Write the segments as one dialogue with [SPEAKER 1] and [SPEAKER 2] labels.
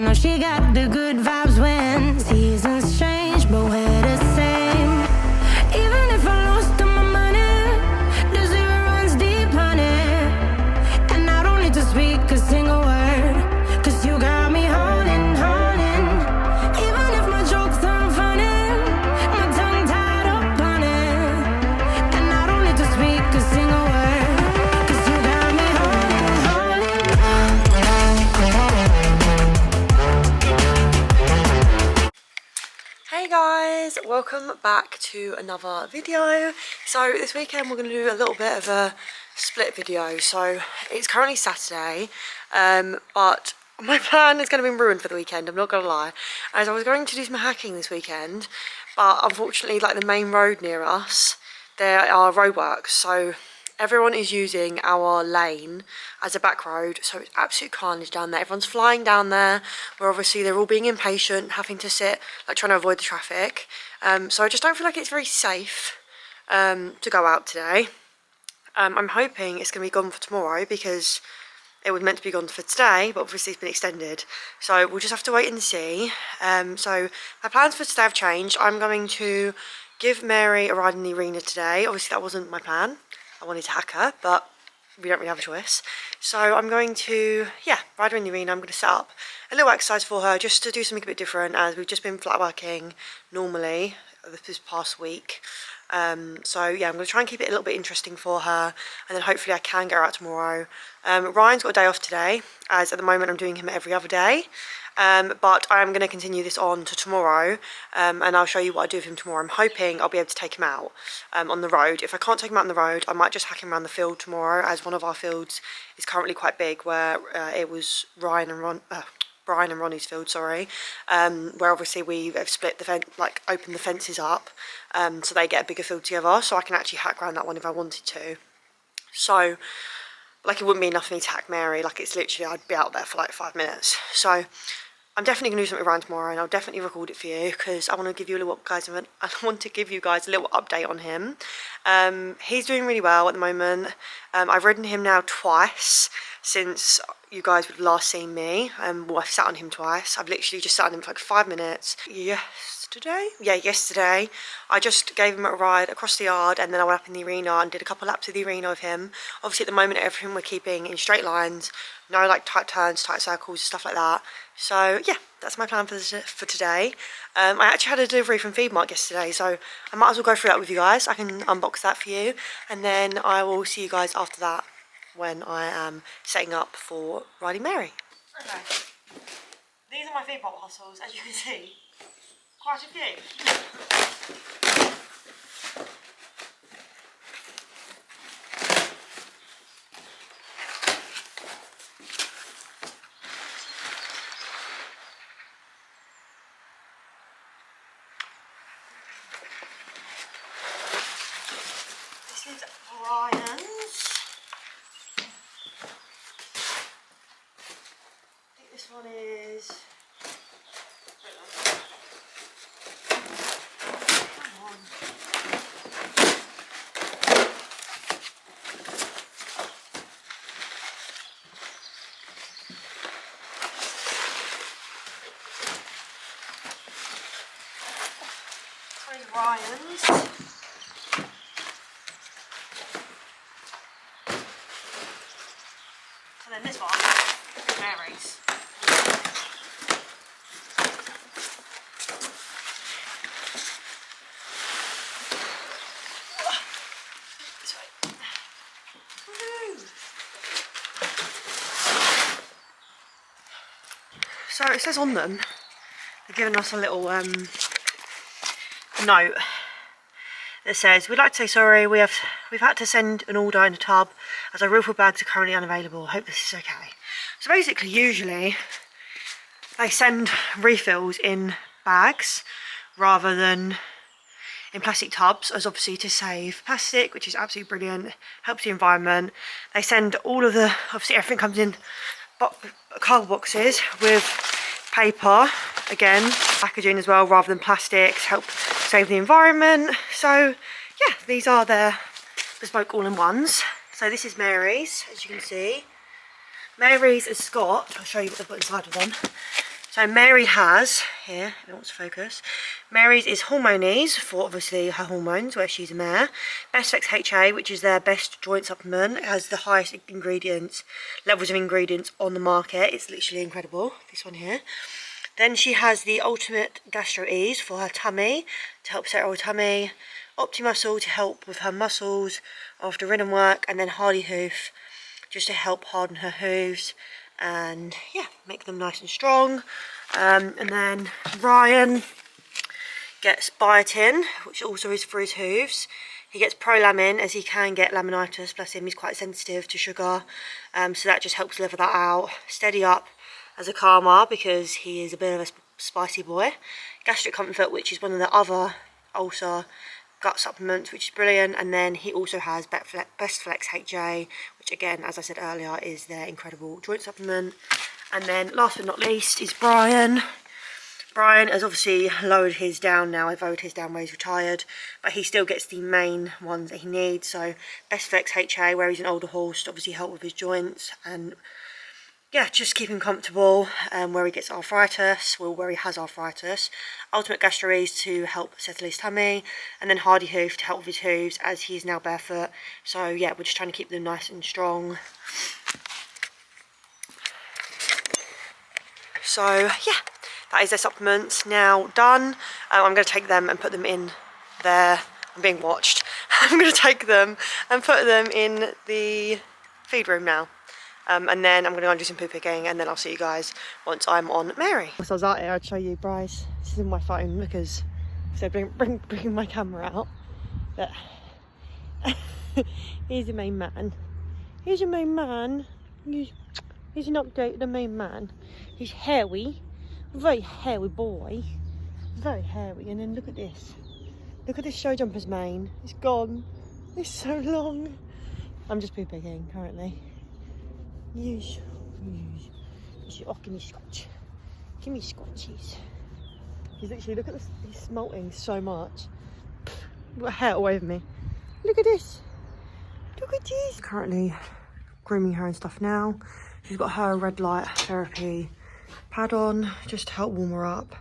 [SPEAKER 1] No, she got the good vibes when seasons change, but we're the same. Even if I lost all my money, the zero runs deep, honey. And I don't need to speak a single word, 'cause you got me holding, holding. Even if my jokes aren't funny, my tongue tied up on it. And I don't need to speak a single word, 'cause you got me holding, holding.
[SPEAKER 2] Hey guys, welcome back to another video. So this weekend we're going to do a little bit of a split video. So it's currently Saturday, but my plan is going to be ruined for the weekend, I'm not going to lie. As I was going to do some hacking this weekend, but unfortunately like the main road near us, there are roadworks, so everyone is using our lane as a back road, so it's absolute carnage down there. Everyone's flying down there, where obviously they're all being impatient, having to sit, like trying to avoid the traffic. So I just don't feel like it's very safe to go out today. I'm hoping it's going to be gone for tomorrow, because it was meant to be gone for today, but obviously it's been extended. So we'll just have to wait and see. So my plans for today have changed. I'm going to give Mary a ride in the arena today. Obviously that wasn't my plan. I wanted to hack her, but we don't really have a choice. So I'm going to, ride her in the arena. I'm going to set up a little exercise for her, just to do something a bit different, as we've just been flat working normally this past week. So yeah, I'm going to try and keep it a little bit interesting for her, and then hopefully I can get her out tomorrow. Ryan's got a day off today, as at the moment I'm doing him every other day. But I'm going to continue this on to tomorrow, and I'll show you what I do with him tomorrow. I'm hoping I'll be able to take him out on the road. If I can't take him out on the road, I might just hack him around the field tomorrow, as one of our fields is currently quite big, where it was Brian and Ronnie's field, sorry, where obviously we've split the fence, like opened the fences up, so they get a bigger field together, so I can actually hack around that one if I wanted to. So, like, it wouldn't be enough for me to hack Mary. Like, it's literally, I'd be out there for like 5 minutes. So I'm definitely going to do something around tomorrow, and I'll definitely record it for you, because I want to give you a little update on him. He's doing really well at the moment. I've ridden him now twice since you guys would have last seen me. Well, I've sat on him twice. I've literally just sat on him for like 5 minutes. Yesterday I just gave him a ride across the yard, and then I went up in the arena and did a couple laps of the arena with him. Obviously at the moment everything we're keeping in straight lines, no like tight turns, tight circles, stuff like that. So yeah, that's my plan for today. I actually had a delivery from Feedmark yesterday, so I might as well go through that with you guys. I can unbox that for you, and then I will see you guys after that, when I am setting up for riding Mary. Okay, these are my Feedmark hustles, as you can see. Quite a few. This is Brian's. I think this one is... Ryan's. And then this one is Mary's. This way. Woo! So it says on them, they're giving us a little note that says, "We'd like to say sorry, we've had to send an order in a tub, as our refill bags are currently unavailable. Hope this is okay." So basically, usually they send refills in bags rather than in plastic tubs, as obviously to save plastic, which is absolutely brilliant, helps the environment. They send all of the, obviously everything comes in cardboard boxes with paper, again, packaging as well, rather than plastics, help save the environment. So yeah, these are their bespoke all-in-ones. So this is Mary's, as you can see. Mary's is Scott. I'll show you what they've got inside of them. So So Mary has, here, if it wants to focus, Mary's is Hormonies, for obviously her hormones, where she's a mare. Best Flex HA, which is their best joint supplement. It has the highest levels of ingredients on the market. It's literally incredible, this one here. Then she has the Ultimate Gastro Ease for her tummy, to help set her tummy. Optimuscle to help with her muscles after rhythm work. And then Hardy Hoof, just to help harden her hooves. And yeah, make them nice and strong. And then Ryan gets biotin, which also is for his hooves. He gets prolamin, as he can get laminitis, bless him, he's quite sensitive to sugar. So that just helps level that out. Steady Up as a calmer, because he is a bit of a spicy boy. Gastric Comfort, which is one of the other ulcer gut supplements, which is brilliant. And then he also has Best Flex HA, which again, as I said earlier, is their incredible joint supplement. And then last but not least is Brian. Brian has obviously lowered his down now. I've lowered his down where he's retired, but he still gets the main ones that he needs. So Best Flex HA, where he's an older horse, to obviously help with his joints and yeah, just keep him comfortable where he gets arthritis, well, where he has arthritis. Ultimate Gastro Ease to help settle his tummy. And then Hardy Hoof to help with his hooves, as he is now barefoot. So yeah, we're just trying to keep them nice and strong. So yeah, that is their supplements now done. I'm going to take them and put them in there. I'm being watched. I'm going to take them and put them in the feed room now. And then I'm going to go and do some poo picking, and then I'll see you guys once I'm on Mary. So I was out here, I'd show you Bryce. This is in my phone because so bring my camera out. But here's the main man. Here's the main man. Here's an update of the main man. He's hairy, very hairy boy, very hairy. And then look at this. Look at this show jumper's mane. It's gone. It's so long. I'm just poo picking currently. Use. Oh, give me scotch. Give me scotchies. He's literally, look at this, he's smelting so much. Got hair all over me. Look at this. Look at this. Currently grooming her and stuff now. She's got her red light therapy pad on, just to help warm her up.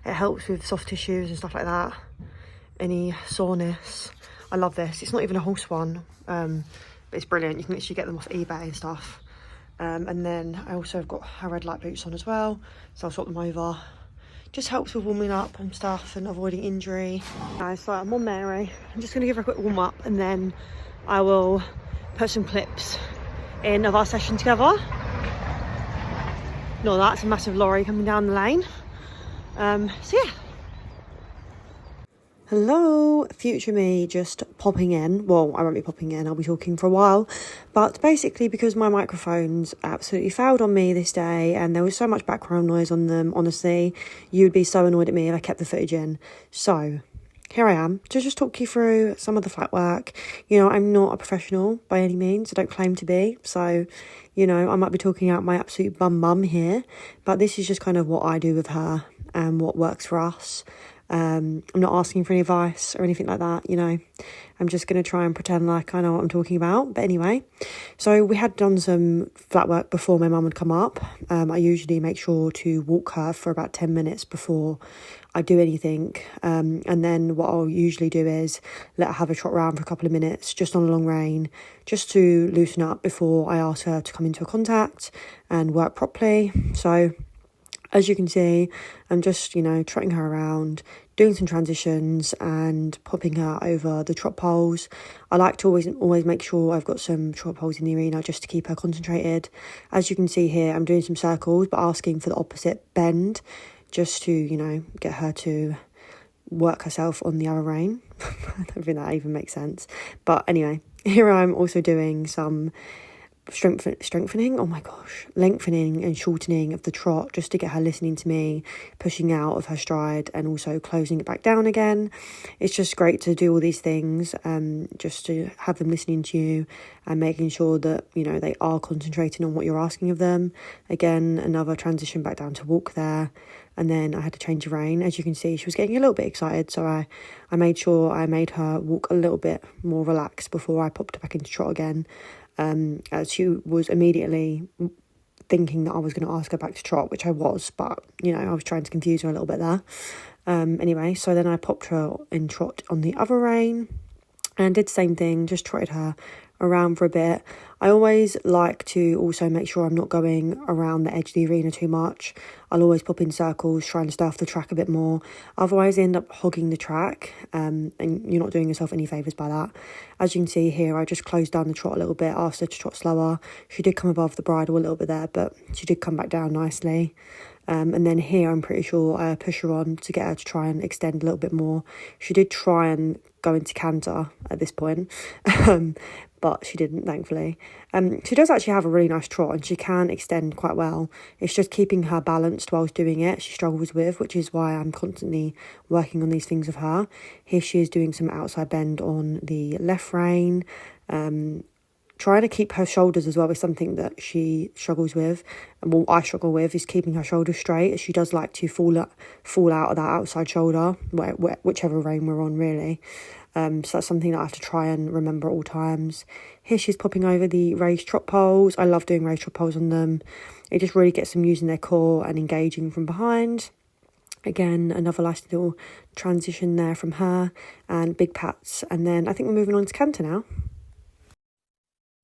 [SPEAKER 2] It helps with soft tissues and stuff like that. Any soreness. I love this. It's not even a horse one, but it's brilliant. You can literally get them off eBay and stuff. And then I also have got her red light boots on as well, so I'll swap them over. Just helps with warming up and stuff and avoiding injury. Guys, so I'm on Mary. I'm just going to give her a quick warm up, and then I will put some clips in of our session together. No, that's a massive lorry coming down the lane. So yeah. Hello, future me just popping in. Well, I won't be popping in, I'll be talking for a while. But basically, because my microphones absolutely failed on me this day and there was so much background noise on them, honestly, you'd be so annoyed at me if I kept the footage in. So, here I am to just talk you through some of the flat work. You know, I'm not a professional by any means, I don't claim to be. So, you know, I might be talking out my absolute bum here. But this is just kind of what I do with her and what works for us. I'm not asking for any advice or anything like that, you know. I'm just going to try and pretend like I know what I'm talking about. But anyway, so we had done some flat work before my mum would come up. I usually make sure to walk her for about 10 minutes before I do anything. And then what I'll usually do is let her have a trot round for a couple of minutes just on a long rein, just to loosen up before I ask her to come into a contact and work properly. So as you can see, I'm just, you know, trotting her around, doing some transitions and popping her over the trot poles. I like to always make sure I've got some trot poles in the arena just to keep her concentrated. As you can see here, I'm doing some circles but asking for the opposite bend just to, you know, get her to work herself on the other rein. I don't think that even makes sense. But anyway, here I'm also doing some strengthening, oh my gosh, lengthening and shortening of the trot just to get her listening to me, pushing out of her stride and also closing it back down again. It's just great to do all these things, just to have them listening to you and making sure that, you know, they are concentrating on what you're asking of them. Again, another transition back down to walk there. And then I had to change the rein. As you can see, she was getting a little bit excited, so I made sure I made her walk a little bit more relaxed before I popped her back into trot again. As she was immediately thinking that I was going to ask her back to trot, which I was, but, you know, I was trying to confuse her a little bit there. Anyway, so then I popped her in trot on the other rein and did the same thing, just trotted her around for a bit. I always like to also make sure I'm not going around the edge of the arena too much. I'll always pop in circles, trying to stay off the track a bit more. Otherwise, I end up hogging the track, and you're not doing yourself any favours by that. As you can see here, I just closed down the trot a little bit, asked her to trot slower. She did come above the bridle a little bit there, but she did come back down nicely. And then here, I'm pretty sure I push her on to get her to try and extend a little bit more. She did try and go into canter at this point, but she didn't, thankfully. She does actually have a really nice trot and she can extend quite well. It's just keeping her balanced whilst doing it she struggles with, which is why I'm constantly working on these things with her. Here she is doing some outside bend on the left rein. Trying to keep her shoulders as well is something that she struggles with. And what I struggle with is keeping her shoulders straight, as she does like to fall out of that outside shoulder, whichever rein we're on, really. So that's something that I have to try and remember at all times. Here she's popping over the raised trot poles. I love doing raised trot poles on them. It just really gets them using their core and engaging from behind. Again, another nice little transition there from her, and big pats. And then I think we're moving on to canter now.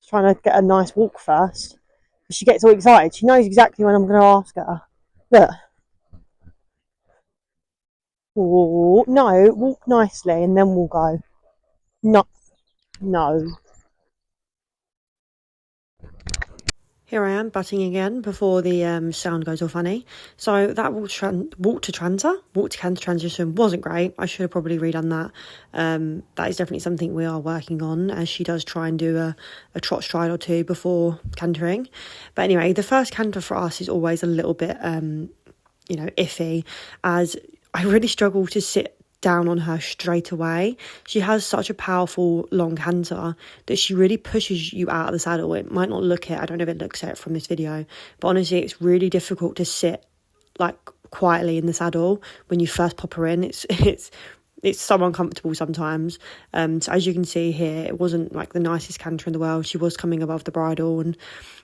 [SPEAKER 2] Trying to get a nice walk first. She gets all excited. She knows exactly when I'm going to ask her. Look. Oh, no, walk nicely and then we'll go. No. Here I am butting again before the sound goes all funny. So that walk to canter transition wasn't great. I should have probably redone that. That is definitely something we are working on, as she does try and do a trot stride or two before cantering. But anyway, the first canter for us is always a little bit, iffy, as I really struggle to sit down on her straight away. She has such a powerful long canter that she really pushes you out of the saddle. It might not look it, I don't know if it looks it from this video, but honestly it's really difficult to sit like quietly in the saddle when you first pop her in. It's so uncomfortable sometimes. So as you can see here, it wasn't like the nicest canter in the world. She was coming above the bridle and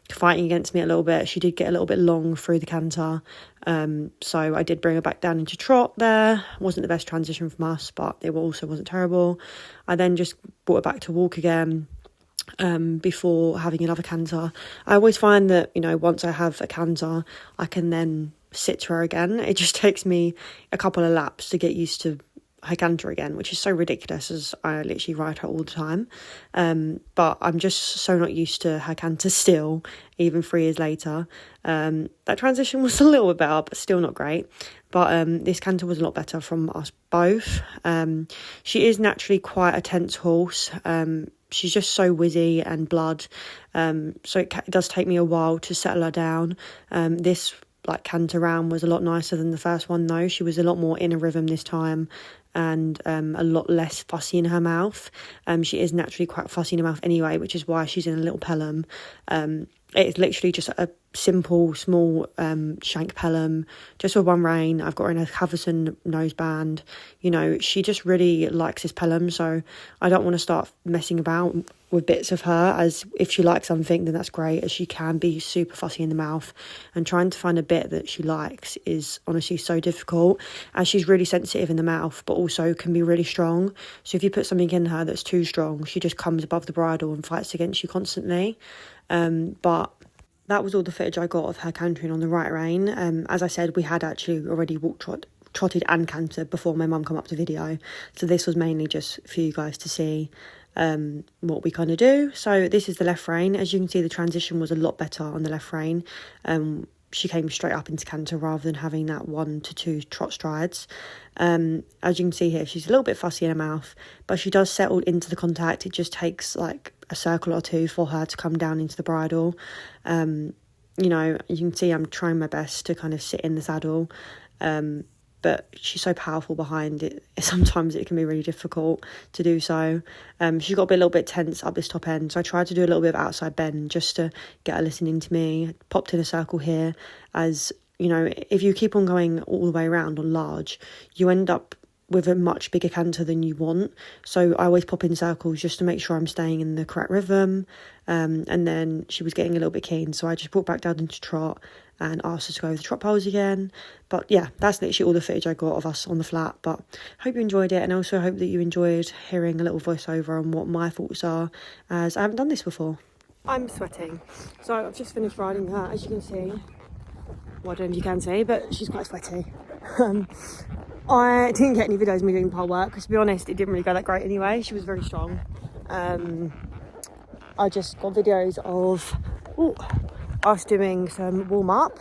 [SPEAKER 2] fighting against me a little bit. She did get a little bit long through the canter. So I did bring her back down into trot there. Wasn't the best transition from us, but it also wasn't terrible. I then just brought her back to walk again. Before having another canter. I always find that, once I have a canter, I can then sit to her again. It just takes me a couple of laps to get used to her canter again, which is so ridiculous, as I literally ride her all the time. But I'm just so not used to her canter still, even 3 years later. That transition was a little bit better, but still not great. But this canter was a lot better from us both. She is naturally quite a tense horse. She's just so whizzy and blood. So it does take me a while to settle her down. This canter round was a lot nicer than the first one though. She was a lot more in a rhythm this time, and a lot less fussy in her mouth. She is naturally quite fussy in her mouth anyway, which is why she's in a little pelham. It's literally just a simple small shank pelham, just with one rein. I've got her in a Haverson noseband. She just really likes this pelham, so I don't want to start messing about with bits of her, as if she likes something then that's great, as she can be super fussy in the mouth, and trying to find a bit that she likes is honestly so difficult, as she's really sensitive in the mouth but also can be really strong. So if you put something in her that's too strong, she just comes above the bridle and fights against you constantly. But that was all the footage I got of her cantering on the right rein. As I said, we had actually already trotted and cantered before my mum come up to video, so this was mainly just for you guys to see what we kind of do. So this is the left rein. As you can see, the transition was a lot better on the left rein. She came straight up into canter rather than having that 1 to 2 trot strides. As you can see here, she's a little bit fussy in her mouth, but she does settle into the contact. It just takes like a circle or two for her to come down into the bridle. You can see I'm trying my best to kind of sit in the saddle, but she's so powerful behind it. Sometimes it can be really difficult to do so. She got a little bit tense up this top end, so I tried to do a little bit of outside bend just to get her listening to me. Popped in a circle here, as if you keep on going all the way around on large, you end up with a much bigger canter than you want. So I always pop in circles just to make sure I'm staying in the correct rhythm. And then she was getting a little bit keen, so I just brought back down into trot and asked her to go over the trot poles again. But yeah, that's literally all the footage I got of us on the flat. But hope you enjoyed it, and also hope that you enjoyed hearing a little voiceover on what my thoughts are, as I haven't done this before. I'm sweating, so I've just finished riding her, as you can see. Well, I don't know if you can see, but she's quite sweaty. I didn't get any videos of me doing pole work, because to be honest, it didn't really go that great anyway. She was very strong. I just got videos of us doing some warm-up.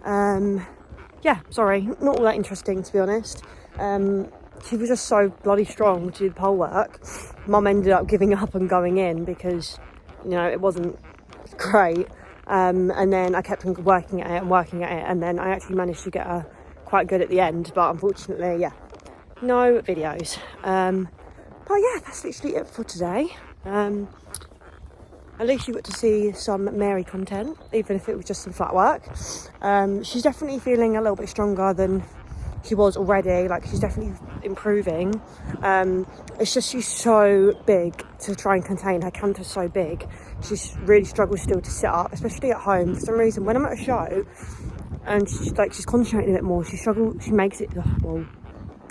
[SPEAKER 2] Yeah, sorry, not all that interesting, to be honest. She was just so bloody strong to do the pole work. Mum ended up giving up and going in because, you know, it wasn't great. And then I kept on working at it, and then I actually managed to get her quite good at the end, but unfortunately, yeah, no videos. But yeah, that's literally it for today. At least you got to see some Mary content, even if it was just some flat work. She's definitely feeling a little bit stronger than she was already. Like, she's definitely improving. It's just she's so big to try and contain. Her canter's so big. She's really struggles still to sit up, especially at home. For some reason, when I'm at a show and she's concentrating a bit more, she makes it, well,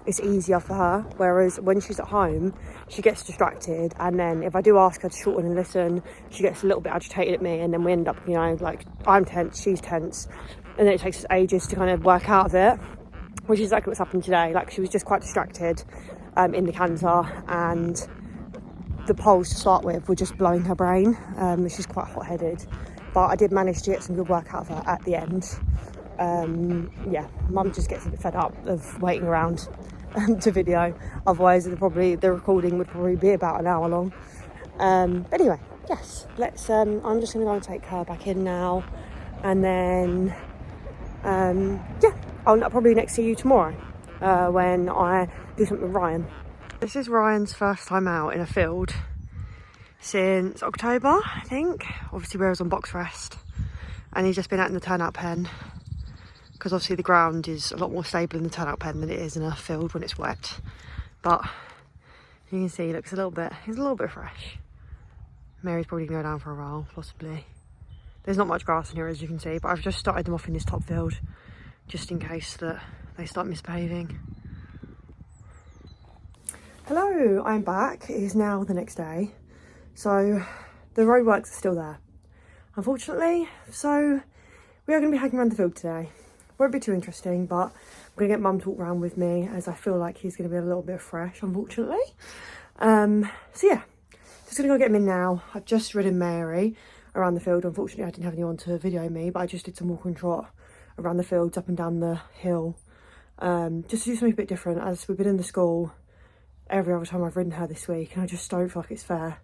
[SPEAKER 2] it's easier for her. Whereas when she's at home, she gets distracted, and then if I do ask her to shorten and listen, she gets a little bit agitated at me, and then we end up, you know, like, I'm tense, she's tense, and then it takes us ages to kind of work out of it, which is exactly what's happened today. Like, she was just quite distracted in the canter, and the poles to start with were just blowing her brain. She's quite hot-headed, but I did manage to get some good work out of her at the end. Yeah, Mum just gets a bit fed up of waiting around to video. Otherwise, the recording would probably be about an hour long. But anyway, yes, let's. I'm just going to go and take her back in now, and then yeah, I'll probably next see you tomorrow when I do something with Ryan. This is Ryan's first time out in a field since October, I think. Obviously, we was on box rest, and he's just been out in the turnout pen. Because obviously the ground is a lot more stable in the turnout pen than it is in a field when it's wet. But you can see he's a little bit fresh. Mary's probably going to go down for a while, possibly. There's not much grass in here, as you can see, but I've just started them off in this top field, just in case that they start misbehaving. Hello, I'm back. It is now the next day. So the roadworks are still there, unfortunately. So we are going to be hiking around the field today. Won't be too interesting, but I'm going to get Mum to walk around with me, as I feel like he's going to be a little bit fresh, unfortunately. So yeah, just going to go get him in now. I've just ridden Mary around the field. Unfortunately, I didn't have anyone to video me, but I just did some walk and trot around the fields, up and down the hill, just to do something a bit different, as we've been in the school every other time I've ridden her this week, and I just don't feel like it's fair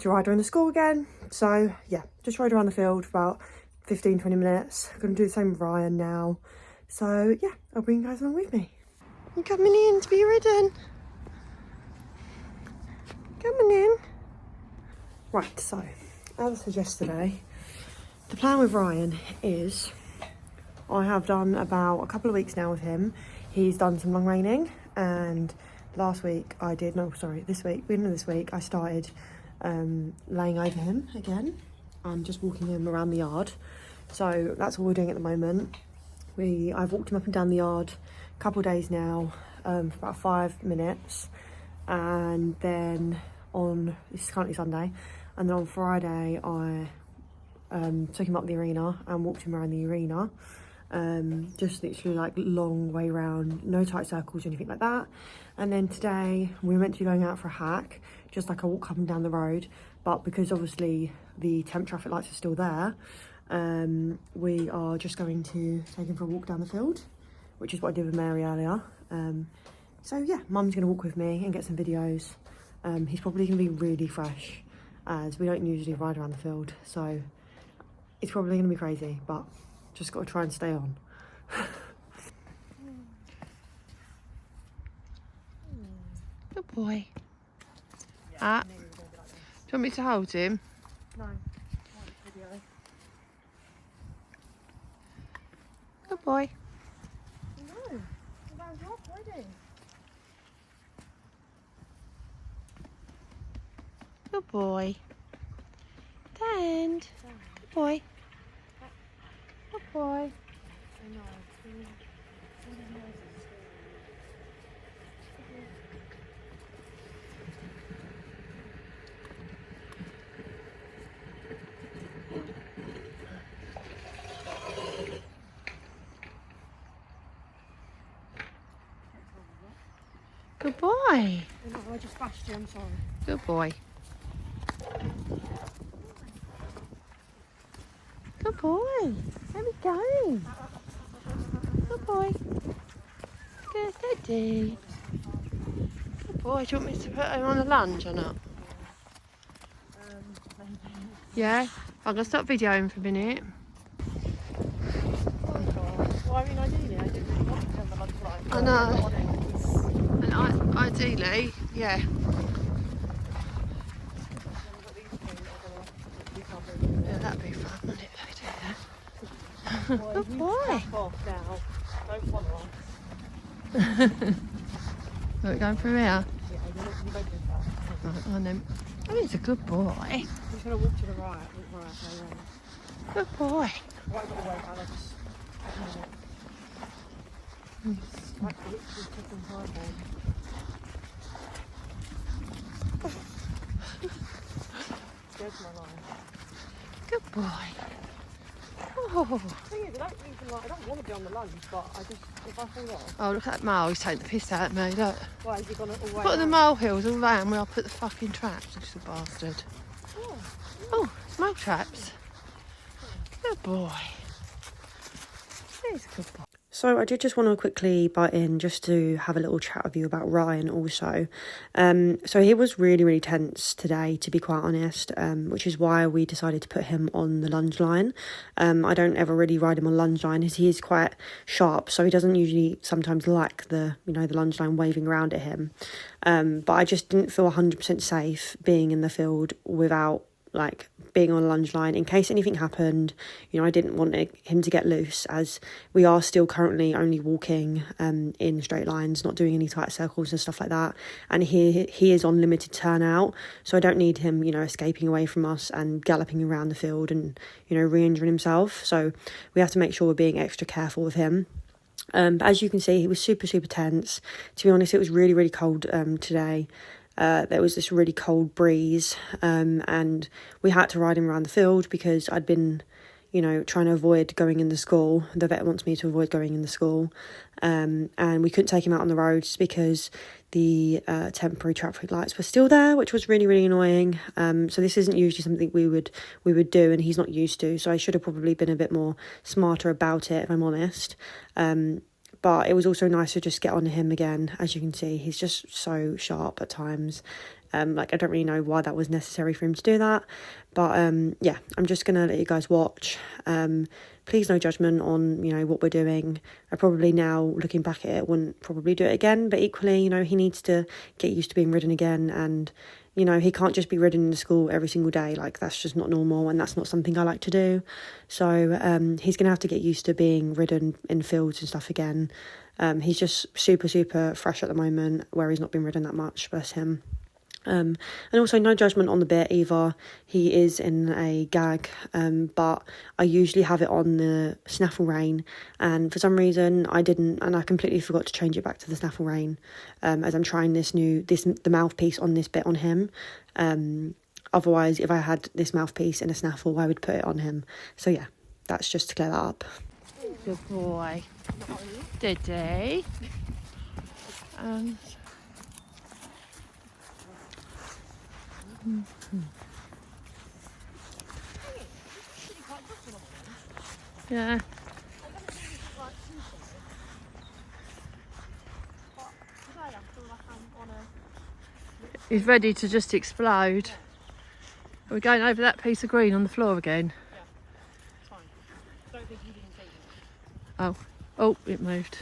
[SPEAKER 2] to ride her in the school again. So yeah, just ride around the field for about 15-20 minutes. I'm going to do the same with Ryan now. So yeah, I'll bring you guys along with me. You're coming in to be ridden. Coming in. Right, so as I said yesterday, the plan with Ryan is, I have done about a couple of weeks now with him. He's done some long reining, and this week, beginning of this week, I started laying over him again and just walking him around the yard. So that's what we're doing at the moment. I've walked him up and down the yard a couple of days now, for about 5 minutes, and then this is currently Sunday, and then on Friday I took him up the arena and walked him around the arena, just literally like long way round, no tight circles or anything like that. And then today we were meant to be going out for a hack, just like a walk up and down the road, but because obviously the temp traffic lights are still there, we are just going to take him for a walk down the field, which is what I did with Mary earlier. So yeah, Mum's going to walk with me and get some videos. He's probably going to be really fresh, as we don't usually ride around the field, so it's probably going to be crazy, but just got to try and stay on. Good boy. Do you want me to hold him? No. Good boy. No, that was not ready. boy. Stand. Good boy. Good boy. Good boy.
[SPEAKER 3] I just bashed you, I'm sorry.
[SPEAKER 2] Good boy. Good boy. There we go. Good boy. Good daddy. Good boy. Do you want me to put him on the lunge or not? Yeah? I'm going to stop videoing for a minute.
[SPEAKER 3] Well, I mean, ideally, I didn't really want to be on the lunch line.
[SPEAKER 2] I know. And ideally, yeah. Yeah, that'd be fun, wouldn't it, if they do that? Good boy.
[SPEAKER 3] Back off now. Don't follow us.
[SPEAKER 2] Are we going through here?
[SPEAKER 3] Yeah, you go too fast.
[SPEAKER 2] Right, on then. Oh, he's a good boy.
[SPEAKER 3] I'm just going to walk to the right. Walk right, so yeah.
[SPEAKER 2] Good boy.
[SPEAKER 3] Right, got the way, Alex. It's like literally taking time on. Scared my life.
[SPEAKER 2] Good boy. Oh.
[SPEAKER 3] The thing is, I don't want to be on the lunge, but if I fall off.
[SPEAKER 2] Oh, look at that mole. He's taking the piss out of me. Look.
[SPEAKER 3] Why, is he gone all the way
[SPEAKER 2] Put the
[SPEAKER 3] around?
[SPEAKER 2] mole hills all round where I put the fucking traps. Little bastard. Oh, it's mole traps. Good boy. He's a good boy. So I did just want to quickly butt in just to have a little chat with you about Ryan also. So he was really, really tense today, to be quite honest, which is why we decided to put him on the lunge line. I don't ever really ride him on lunge line as he is quite sharp, so he doesn't usually sometimes like the lunge line waving around at him. But I just didn't feel 100% safe being in the field without being on a lunge line in case anything happened. I didn't want him to get loose, as we are still currently only walking in straight lines, not doing any tight circles and stuff like that, and he is on limited turnout, so I don't need him escaping away from us and galloping around the field and re-injuring himself. So we have to make sure we're being extra careful with him. But as you can see, he was super tense. To be honest, it was really, really cold today. There was this really cold breeze, and we had to ride him around the field because I'd been, trying to avoid going in the school. The vet wants me to avoid going in the school, and we couldn't take him out on the roads because the temporary traffic lights were still there, which was really, really annoying. So this isn't usually something we would do, and he's not used to. So I should have probably been a bit more smarter about it, if I'm honest. But it was also nice to just get on him again. As you can see, he's just so sharp at times. I don't really know why that was necessary for him to do that. But yeah, I'm just going to let you guys watch. Please, no judgment on, what we're doing. I probably now, looking back at it, wouldn't probably do it again. But equally, he needs to get used to being ridden again. And, he can't just be ridden in the school every single day. That's just not normal, and that's not something I like to do. So he's going to have to get used to being ridden in fields and stuff again. He's just super fresh at the moment, where he's not been ridden that much, bless him. And also no judgment on the bit either. He is in a gag, but I usually have it on the snaffle rein, and for some reason I didn't, and I completely forgot to change it back to the snaffle rein, as I'm trying the mouthpiece on this bit on him. Otherwise, if I had this mouthpiece in a snaffle, I would put it on him. So yeah, that's just to clear that up. Good boy. Diddy. Yeah. He's ready to just explode. Are we going over that piece of green on the floor again?
[SPEAKER 3] Yeah, it's fine. Don't think he didn't take it.
[SPEAKER 2] Oh, it moved.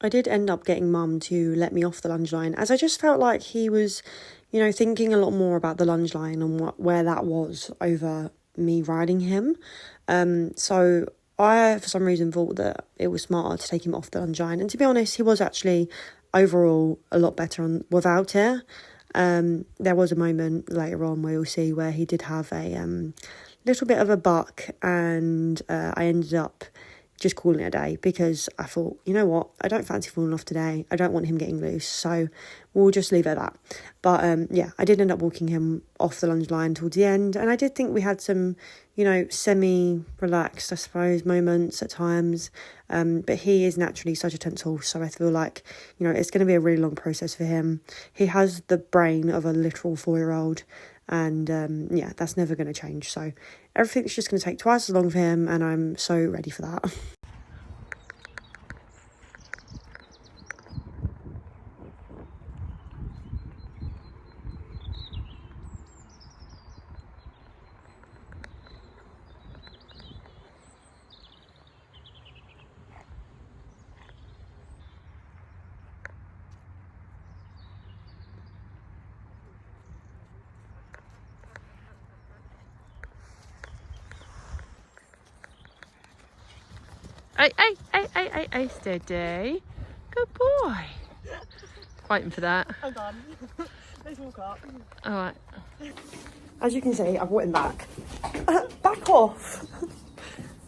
[SPEAKER 2] I did end up getting Mum to let me off the lunge line, as I just felt like he was, thinking a lot more about the lunge line and where that was over me riding him. So I, for some reason, thought that it was smarter to take him off the Lungine. And to be honest, he was actually overall a lot better without it. There was a moment later on where you'll see where he did have a little bit of a buck, and I ended up just calling it a day because I thought, you know what, I don't fancy falling off today. I don't want him getting loose, so we'll just leave it at that. But yeah, I did end up walking him off the lunge line towards the end, and I did think we had some, you know, semi-relaxed, I suppose, moments at times. But he is naturally such a tense horse, so I feel like, you know, it's going to be a really long process for him. He has the brain of a literal 4-year-old, and yeah, that's never going to change. So everything's just going to take twice as long for him, and I'm so ready for that.
[SPEAKER 3] Hey, steady. Good boy. Fighting for that.
[SPEAKER 2] I'm done. Let's walk up.
[SPEAKER 3] All right.
[SPEAKER 2] As you can see, I brought him back. Back off!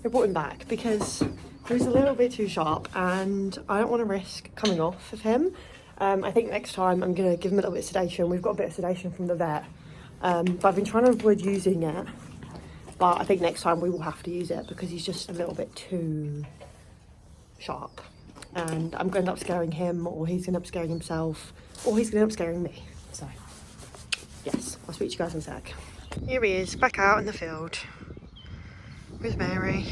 [SPEAKER 2] I brought him back because he was a little bit too sharp, and I don't want to risk coming off of him. I think next time I'm going to give him a little bit of sedation. We've got a bit of sedation from the vet, but I've been trying to avoid using it. But I think next time we will have to use it because he's just a little bit too sharp. And I'm going to end up scaring him, or he's going to end up scaring himself, or he's going to end up scaring me. So, yes, I'll speak to you guys in a sec. Here he is, back out in the field with Mary.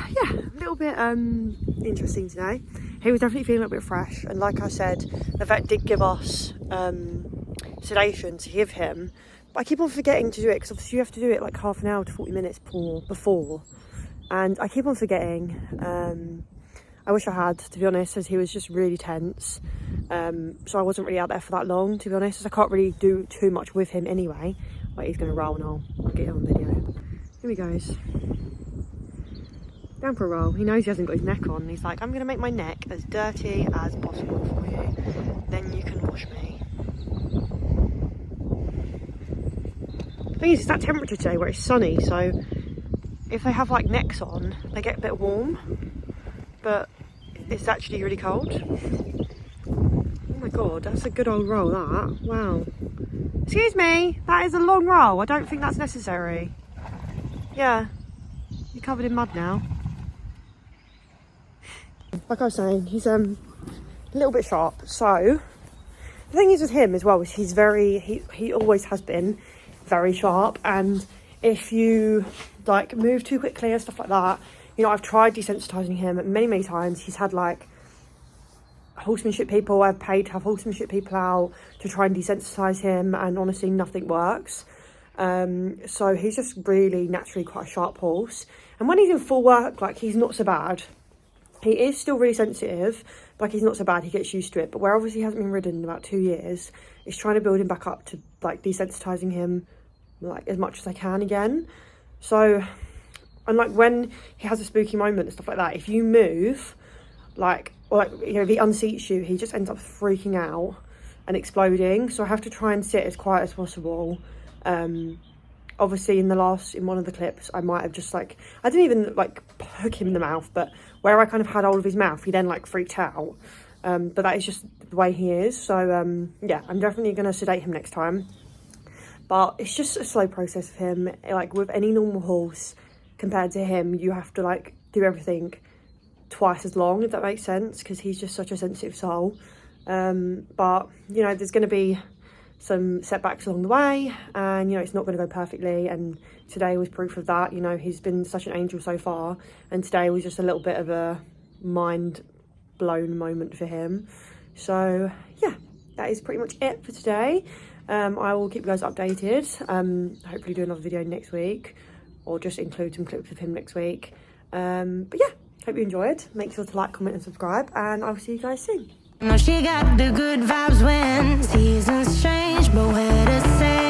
[SPEAKER 2] Yeah, a little bit interesting today. He was definitely feeling a little bit fresh. And like I said, the vet did give us sedation to give him. I keep on forgetting to do it because obviously you have to do it like half an hour to 40 minutes before, and I keep on forgetting. I wish I had, to be honest, as he was just really tense, so I wasn't really out there for that long, to be honest, as I can't really do too much with him anyway. Wait, he's going to roll and I'll get it on video. Here he goes. Down for a roll. He knows he hasn't got his neck on. He's like, I'm going to make my neck as dirty as possible for you, then you can wash me. The thing is, it's that temperature today where it's sunny, so if they have like necks on, they get a bit warm, but it's actually really cold. Oh my god, that's a good old roll, that. Wow. Excuse me, that is a long roll. I don't think that's necessary. Yeah, you're covered in mud now. Like I was saying, he's a little bit sharp, so the thing is with him as well is he's he always has been very sharp, and if you like move too quickly and stuff like that, you know, I've tried desensitizing him many times. He's had like horsemanship people, I've paid to have horsemanship people out to try and desensitize him, and honestly nothing works. So he's just really naturally quite a sharp horse, and when he's in full work, like, he's not so bad. He is still really sensitive, like, he's not so bad, he gets used to it, but where obviously he hasn't been ridden in about 2 years, is trying to build him back up to like desensitizing him like as much as I can again. So, and like when he has a spooky moment and stuff like that, if you move, like, or like, you know, if he unseats you, he just ends up freaking out and exploding. So I have to try and sit as quiet as possible. Obviously in one of the clips, I might have just like, I didn't even like hook him in the mouth, but where I kind of had hold of his mouth, he then like freaked out. But that is just the way he is. So yeah, I'm definitely going to sedate him next time. But it's just a slow process for him. Like with any normal horse, compared to him, you have to like do everything twice as long, if that makes sense, because he's just such a sensitive soul. But you know, there's going to be some setbacks along the way, and you know, it's not going to go perfectly, and today was proof of that. You know, he's been such an angel so far, and today was just a little bit of a mind blown moment for him. So yeah, that is pretty much it for today. I will keep you guys updated. Hopefully do another video next week, or just include some clips of him next week. But yeah, hope you enjoyed. Make sure to like, comment and subscribe, and I will see you guys soon.
[SPEAKER 1] No, she got the good vibes when seasons change, but where to say